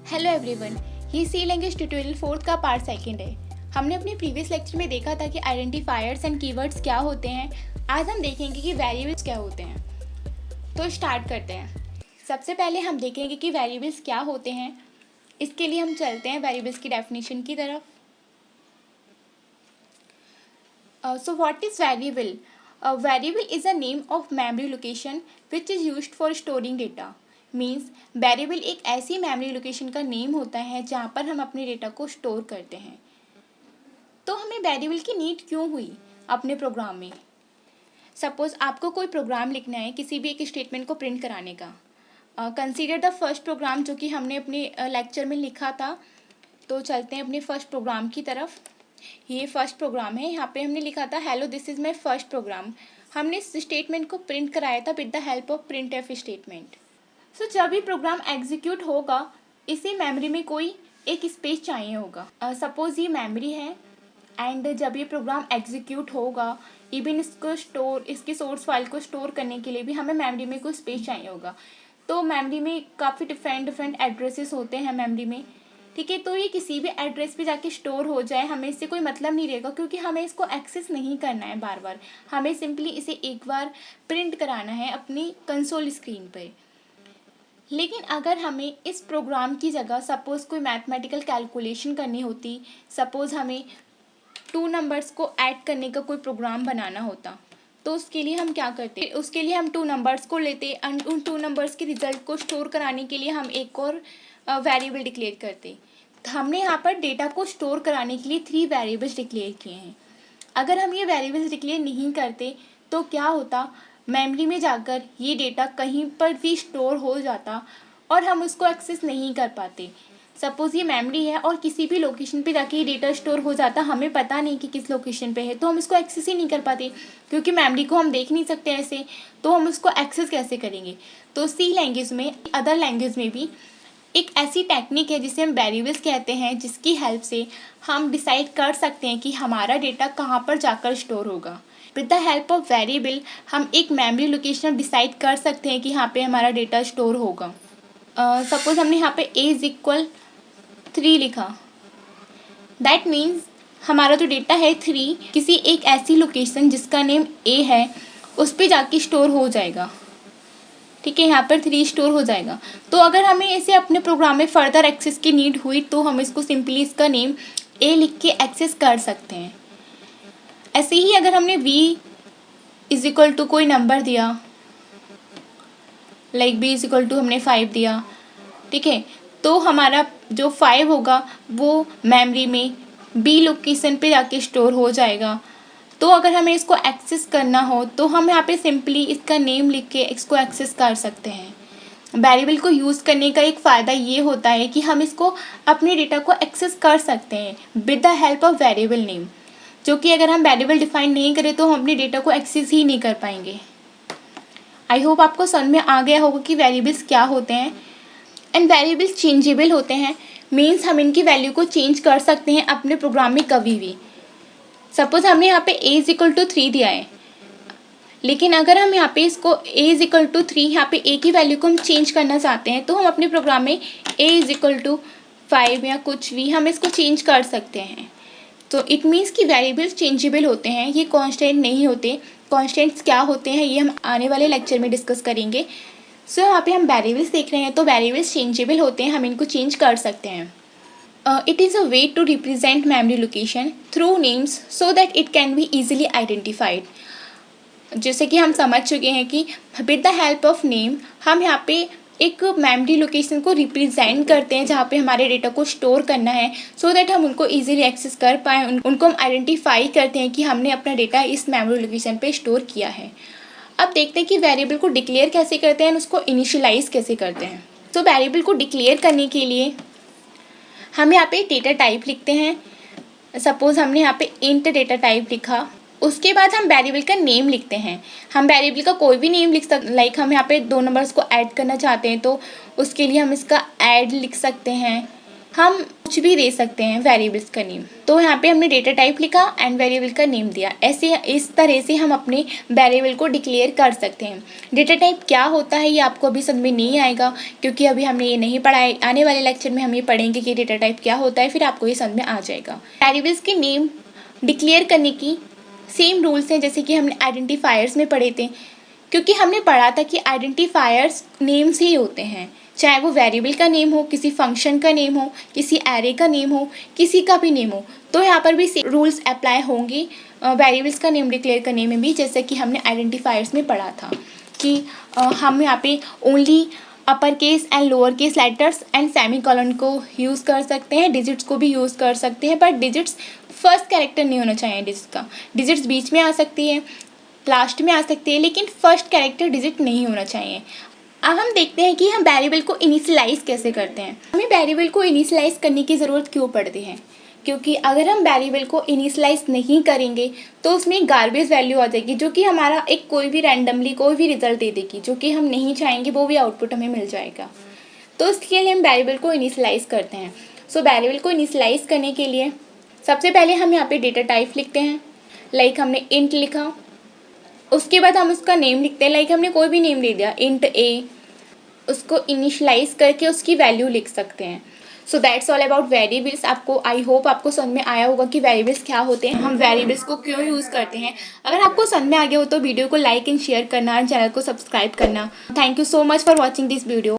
Hello everyone, ये सी language tutorial 4 का part second है। हमने अपने प्रीवियस लेक्चर में देखा था कि आइडेंटिफायर्स एंड कीवर्ड्स क्या होते हैं। आज हम देखेंगे कि वेरिएबल्स क्या होते हैं। तो स्टार्ट करते हैं। सबसे पहले हम देखेंगे कि वेरिएबल्स क्या होते हैं। इसके लिए हम चलते हैं वेरिएबल्स की डेफिनेशन की तरफ। So what is variable? A variable is a name of memory location which is used for storing data. Means variable एक ऐसी मेमोरी लोकेशन का नेम होता है जहाँ पर हम अपने डेटा को स्टोर करते हैं। तो हमें वेरिएबल की नीड क्यों हुई अपने प्रोग्राम में? सपोज आपको कोई प्रोग्राम लिखना है किसी भी एक स्टेटमेंट को प्रिंट कराने का। कंसीडर द फर्स्ट प्रोग्राम जो कि हमने अपने लेक्चर में लिखा था। तो चलते हैं अपने फर्स्ट प्रोग्राम की तरफ। ये फर्स्ट प्रोग्राम है। यहाँ पे हमने लिखा था hello this is my first program. हमने इस स्टेटमेंट को प्रिंट कराया था with the help of printf statement. So जब भी प्रोग्राम एग्जीक्यूट होगा इसे मेमोरी में कोई एक स्पेस चाहिए होगा। सपोज ये मेमोरी है एंड जब ये प्रोग्राम एग्जीक्यूट होगा इवन इसकी सोर्स फाइल को स्टोर करने के लिए भी हमें मेमोरी में कोई स्पेस चाहिए होगा। तो मेमोरी में काफ़ी डिफरेंट एड्रेसेस होते हैं मेमोरी में, ठीक है। तो ये किसी भी एड्रेस पे जाके स्टोर हो जाए हमें इससे कोई मतलब नहीं रहेगा, क्योंकि हमें इसको एक्सेस नहीं करना है बार बार। हमें सिंपली इसे एक बार प्रिंट कराना है अपनी कंसोल स्क्रीन पर। लेकिन अगर हमें इस प्रोग्राम की जगह सपोज़ कोई मैथमेटिकल कैलकुलेशन करनी होती, सपोज़ हमें 2 नंबर्स को ऐड करने का कोई प्रोग्राम बनाना होता, तो उसके लिए हम क्या करते? उसके लिए हम 2 नंबर्स को लेते एंड उन 2 नंबर्स के रिजल्ट को स्टोर कराने के लिए हम एक और वेरिएबल डिक्लेयर करते। तो हमने यहाँ पर डेटा को स्टोर कराने के लिए 3 वेरिएबल्स डिक्लेयर किए हैं। अगर हम ये वेरिएबल्स डिक्लेयर नहीं करते तो क्या होता? मेमोरी में जाकर ये डेटा कहीं पर भी स्टोर हो जाता और हम उसको एक्सेस नहीं कर पाते। सपोज़ ये मेमोरी है और किसी भी लोकेशन पे जाके ये डेटा स्टोर हो जाता, हमें पता नहीं कि किस लोकेशन पे है, तो हम इसको एक्सेस ही नहीं कर पाते क्योंकि मेमोरी को हम देख नहीं सकते ऐसे, तो हम उसको एक्सेस कैसे करेंगे? तो सी लैंग्वेज में, अदर लैंग्वेज में भी एक ऐसी टेक्निक है जिसे हम वेरिएबल्स कहते हैं, जिसकी हेल्प से हम डिसाइड कर सकते हैं कि हमारा डेटा कहाँ पर जाकर स्टोर होगा। With the help of variable हम एक मेमोरी लोकेशन डिसाइड कर सकते हैं कि यहाँ पे हमारा डेटा स्टोर होगा। सपोज हमने यहाँ पे a इज इक्वल 3 लिखा, दैट मीन्स हमारा जो डेटा है 3 किसी एक ऐसी लोकेशन जिसका नेम a है उस पर जाके स्टोर हो जाएगा, ठीक है। यहाँ पर 3 स्टोर हो जाएगा। तो अगर हमें इसे अपने प्रोग्राम में फर्दर एक्सेस की नीड हुई तो हम इसको सिंपली इसका नेम a लिख के एक्सेस कर सकते हैं। ऐसे ही अगर हमने v इज इक्वल टू कोई नंबर दिया, like b is equal to हमने 5 दिया, ठीक है, तो हमारा जो 5 होगा वो मेमोरी में b लोकेशन पे जाके स्टोर हो जाएगा। तो अगर हमें इसको एक्सेस करना हो तो हम यहाँ पे सिंपली इसका नेम लिख के इसको एक्सेस कर सकते हैं। वेरिएबल को यूज़ करने का एक फ़ायदा ये होता है कि हम इसको अपने डेटा को एक्सेस कर सकते हैं with the help of variable name, जो कि अगर हम वेरिएबल डिफाइन नहीं करें तो हम अपने डेटा को एक्सेस ही नहीं कर पाएंगे। आई होप आपको समझ में आ गया होगा कि वेरिएबल्स क्या होते हैं। एंड वेरिएबल्स चेंजेबल होते हैं, मीन्स हम इनकी वैल्यू को चेंज कर सकते हैं अपने प्रोग्राम में कभी भी। सपोज हमने यहाँ पे a इज इक्वल टू 3 दिया है, लेकिन अगर हम यहाँ पे इसको a इज इक्वल टू 3 यहाँ पे a की वैल्यू को हम चेंज करना चाहते हैं तो हम अपने प्रोग्राम में a इज इक्वल टू 5 या कुछ भी हम इसको चेंज कर सकते हैं। तो इट मीन्स कि वेरिएबल्स चेंजेबल होते हैं, ये कांस्टेंट नहीं होते। कांस्टेंट्स क्या होते हैं ये हम आने वाले लेक्चर में डिस्कस करेंगे। सो यहाँ पे हम वेरिएबल्स देख रहे हैं, तो वेरिएबल्स चेंजेबल होते हैं, हम इनको चेंज कर सकते हैं। It is a way to represent memory location through names so that it can be easily identified. जैसे कि हम समझ चुके हैं कि with the help of name हम यहाँ पे एक मेमोरी लोकेशन को रिप्रेजेंट करते हैं जहाँ पे हमारे डेटा को स्टोर करना है, सो दैट हम उनको इजीली एक्सेस कर पाएँ। उनको हम आइडेंटिफाई करते हैं कि हमने अपना डेटा इस मेमोरी लोकेशन पे स्टोर किया है। अब देखते हैं कि वेरिएबल को डिक्लेयर कैसे करते हैं, उसको इनिशियलाइज कैसे करते हैं। तो वेरिएबल को डिक्लेयर करने के लिए हम यहाँ पे डेटा टाइप लिखते हैं। सपोज़ हमने यहाँ पे इंट डेटा टाइप लिखा, उसके बाद हम वेरिएबल का नेम लिखते हैं। हम वेरिएबल का कोई भी नेम लिख सकते, लाइक हम यहाँ पे 2 नंबर्स को ऐड करना चाहते हैं तो उसके लिए हम इसका ऐड लिख सकते हैं, हम कुछ भी दे सकते हैं वेरिएबल्स का नेम। तो यहाँ पे हमने डेटा टाइप लिखा एंड वेरिएबल का नेम दिया। ऐसे इस तरह से हम अपने वेरिएबल को डिक्लेयर कर सकते हैं। डेटा टाइप क्या होता है ये आपको अभी समझ में नहीं आएगा, क्योंकि अभी हमने ये नहीं पढ़ा है। आने वाले लेक्चर में हम ये पढ़ेंगे कि डेटा टाइप क्या होता है, फिर आपको ये समझ में आ जाएगा। वेरिएबल्स के नेम डिक्लेयर करने की सेम रूल्स हैं जैसे कि हमने आइडेंटिफायर्स में पढ़े थे, क्योंकि हमने पढ़ा था कि आइडेंटिफायर्स नेम्स ही होते हैं, चाहे वो वेरिएबल का नेम हो, किसी फंक्शन का नेम हो, किसी एरे का नेम हो, किसी का भी नेम हो। तो यहाँ पर भी रूल्स अप्लाई होंगे वेरिएबल्स का नेम डिक्लेयर करने में भी, जैसे कि हमने आइडेंटिफायर्स में पढ़ा था कि हम यहाँ पे only upper case and lower case letters and semicolon को यूज़ कर सकते हैं, डिजिट्स को भी यूज़ कर सकते हैं, बट डिजिट्स फर्स्ट कैरेक्टर नहीं होना चाहिए डिजिट्स का। डिजिट्स बीच में आ सकती है, लास्ट में आ सकती है, लेकिन फर्स्ट कैरेक्टर डिजिट नहीं होना चाहिए। अब हम देखते हैं कि हम वेरिएबल को इनिशियलाइज कैसे करते हैं। हमें वेरिएबल को इनिशियलाइज करने की ज़रूरत क्यों पड़ती है, क्योंकि अगर हम वेरिएबल को इनिशियलाइज नहीं करेंगे तो उसमें गार्बेज वैल्यू आ जाएगी, जो कि हमारा एक कोई भी रैंडमली कोई भी रिजल्ट दे देगी, जो कि हम नहीं चाहेंगे वो भी आउटपुट हमें मिल जाएगा। तो इसके लिए हम वेरिएबल को इनिशियलाइज करते हैं। सो वेरिएबल को इनिशियलाइज करने के लिए सबसे पहले हम यहाँ पे डेटा टाइप लिखते हैं। लाइक हमने इंट लिखा, उसके बाद हम उसका नेम लिखते हैं। लाइक हमने कोई भी नेम दे दिया, इंट ए, उसको इनिशियलाइज करके उसकी वैल्यू लिख सकते हैं। So that's all about variables. आपको आई होप आपको समझ में आया होगा कि वेरिएबल्स क्या होते हैं, हम वेरिएबल्स को क्यों यूज़ करते हैं। अगर आपको समझ में आ गया हो तो वीडियो को लाइक एंड शेयर करना, चैनल को सब्सक्राइब करना। Thank you so much for watching this video.